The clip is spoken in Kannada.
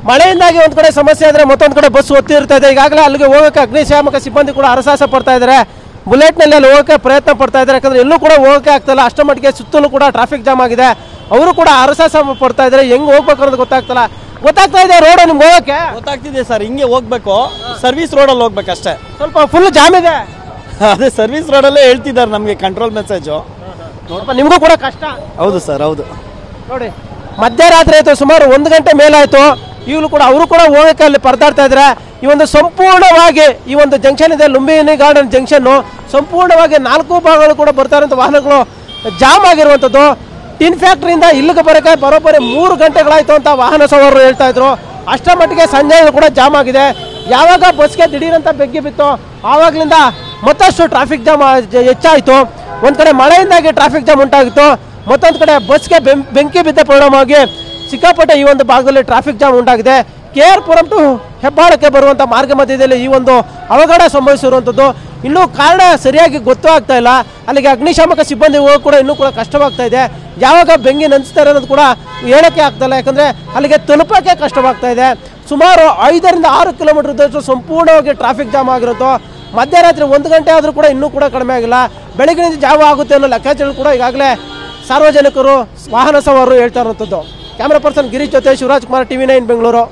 ಮಳೆಯಿಂದಾಗಿ ಒಂದು ಕಡೆ ಸಮಸ್ಯೆ ಆದರೆ ಮತ್ತೊಂದು ಕಡೆ ಬಸ್ ಒತ್ತಿ ಇರ್ತಾ ಇದೆ. ಈಗಾಗಲೇ ಅಲ್ಲಿಗೆ ಹೋಗೋಕ್ಕೆ ಅಗ್ನಿಶಾಮಕ ಸಿಬ್ಬಂದಿ ಕೂಡ ಹರಸಾಹಸ ಪಡ್ತಾ ಇದ್ದಾರೆ. ಬುಲೆಟ್ನಲ್ಲಿ ಅಲ್ಲಿ ಹೋಗೋಕ್ಕೆ ಪ್ರಯತ್ನ ಪಡ್ತಾ ಇದ್ದಾರೆ. ಯಾಕಂದರೆ ಎಲ್ಲೂ ಕೂಡ ಹೋಗೋಕ್ಕೆ ಆಗ್ತಾಯಿಲ್ಲ. ಅಷ್ಟರ ಮಟ್ಟಿಗೆ ಸುತ್ತಲೂ ಕೂಡ ಟ್ರಾಫಿಕ್ ಜಾಮ್ ಆಗಿದೆ. ಅವರು ಕೂಡ ಹರಸಾಹಸ ಪಡ್ತಾ ಇದ್ದಾರೆ. ಹೆಂಗೆ ಹೋಗ್ಬೇಕು ಅನ್ನೋದು ಗೊತ್ತಾಗ್ತಾ ಇದೆ. ರೋಡ್ ನಿಮ್ಗೆ ಹೋಗೋಕ್ಕೆ ಗೊತ್ತಾಗ್ತಿದೆ ಸರ್. ಹಿಂಗೆ ಹೋಗ್ಬೇಕು, ಸರ್ವಿಸ್ ರೋಡಲ್ಲಿ ಹೋಗ್ಬೇಕಷ್ಟೇ. ಸ್ವಲ್ಪ ಫುಲ್ ಜಾಮ್ ಇದೆ. ಅದೇ ಸರ್ವಿಸ್ ರೋಡಲ್ಲೇ ಹೇಳ್ತಿದ್ದಾರೆ ನಮಗೆ ಕಂಟ್ರೋಲ್ ಮೆಸೇಜು. ನಿಮಗೂ ಕೂಡ ಕಷ್ಟ. ಹೌದು ಸರ್, ಹೌದು. ನೋಡಿ, ಮಧ್ಯರಾತ್ರಿ ಆಯಿತು, ಸುಮಾರು 1 ಗಂಟೆ ಮೇಲಾಯಿತು. ಈಗಲೂ ಕೂಡ ಅವರು ಕೂಡ ಹೋಗೋಕ್ಕೆ ಅಲ್ಲಿ ಪರದಾಡ್ತಾ ಇದ್ದಾರೆ. ಈ ಒಂದು ಸಂಪೂರ್ಣವಾಗಿ ಈ ಒಂದು ಜಂಕ್ಷನ್ ಇದೆ, ಲುಂಬಿನಿ ಗಾರ್ಡನ್ ಜಂಕ್ಷನ್ನು, ಸಂಪೂರ್ಣವಾಗಿ 4 ಭಾಗಗಳು ಕೂಡ ಬರ್ತಾ ಇರುವಂಥ ವಾಹನಗಳು ಜಾಮ್ ಆಗಿರುವಂಥದ್ದು. ಟಿನ್ ಫ್ಯಾಕ್ಟ್ರಿಯಿಂದ ಇಲ್ಲಿಗೆ ಬರೋಕ್ಕೆ ಬರೋಬ್ಬರಿ 3 ಗಂಟೆಗಳಾಯಿತು ಅಂತ ವಾಹನ ಸವಾರರು ಹೇಳ್ತಾ ಇದ್ರು. ಅಷ್ಟರ ಮಟ್ಟಿಗೆ ಸಂಜೆ ಕೂಡ ಜಾಮ್ ಆಗಿದೆ. ಯಾವಾಗ ಬಸ್ಗೆ ದಿಢೀರಂತ ಬೆಂಕಿ ಬಿತ್ತು ಆವಾಗಲಿಂದ ಮತ್ತಷ್ಟು ಟ್ರಾಫಿಕ್ ಜಾಮ್ ಹೆಚ್ಚಾಯಿತು. ಒಂದು ಕಡೆ ಮಳೆಯಿಂದಾಗಿ ಟ್ರಾಫಿಕ್ ಜಾಮ್ ಉಂಟಾಗಿತ್ತು, ಮತ್ತೊಂದು ಕಡೆ ಬಸ್ಗೆ ಬೆಂಕಿ ಬಿದ್ದ ಪರಿಣಾಮವಾಗಿ ಸಿಕ್ಕಾಪಟ್ಟೆ ಈ ಒಂದು ಭಾಗದಲ್ಲಿ ಟ್ರಾಫಿಕ್ ಜಾಮ್ ಉಂಟಾಗಿದೆ. KR ಪುರಂ ಟು ಹೆಬ್ಬಾಳಕ್ಕೆ ಬರುವಂಥ ಮಾರ್ಗ ಮಧ್ಯದಲ್ಲಿ ಈ ಒಂದು ಅವಘಡ ಸಂಭವಿಸಿರುವಂಥದ್ದು. ಇನ್ನೂ ಕಾರಣ ಸರಿಯಾಗಿ ಗೊತ್ತೂ ಆಗ್ತಾ ಇಲ್ಲ. ಅಲ್ಲಿಗೆ ಅಗ್ನಿಶಾಮಕ ಸಿಬ್ಬಂದಿ ಹೋಗಿ ಕೂಡ ಇನ್ನೂ ಕೂಡ ಕಷ್ಟವಾಗ್ತಾ ಇದೆ. ಯಾವಾಗ ಬೆಂಕಿ ನಂಚ್ತಾರೆ ಅನ್ನೋದು ಕೂಡ ಹೇಳೋಕ್ಕೆ ಆಗ್ತಾಯಿಲ್ಲ. ಯಾಕಂದರೆ ಅಲ್ಲಿಗೆ ತಲುಪೋಕ್ಕೆ ಕಷ್ಟವಾಗ್ತಾ ಇದೆ. ಸುಮಾರು 5ರಿಂದ 6 ಕಿಲೋಮೀಟರ್ ಸಂಪೂರ್ಣವಾಗಿ ಟ್ರಾಫಿಕ್ ಜಾಮ್ ಆಗಿರುತ್ತೋ. ಮಧ್ಯರಾತ್ರಿ 1 ಗಂಟೆ ಆದರೂ ಕೂಡ ಇನ್ನೂ ಕೂಡ ಕಡಿಮೆ ಆಗಿಲ್ಲ. ಬೆಳಗಿನಿಂದ ಜಾವ ಆಗುತ್ತೆ ಅನ್ನೋ ಲೆಕ್ಕಾಚಾರ ಕೂಡ ಈಗಾಗಲೇ ಸಾರ್ವಜನಿಕರು, ವಾಹನ ಸವಾರರು ಹೇಳ್ತಾ ಇರುವಂಥದ್ದು. ಕ್ಯಾಮ್ರಾ ಪರ್ಸನ್ ಗಿರೀಶ್ ಜೊತೆ ಶಿವರಾಜ್ ಕುಮಾರ್, TV9 ಬೆಂಗಳೂರು.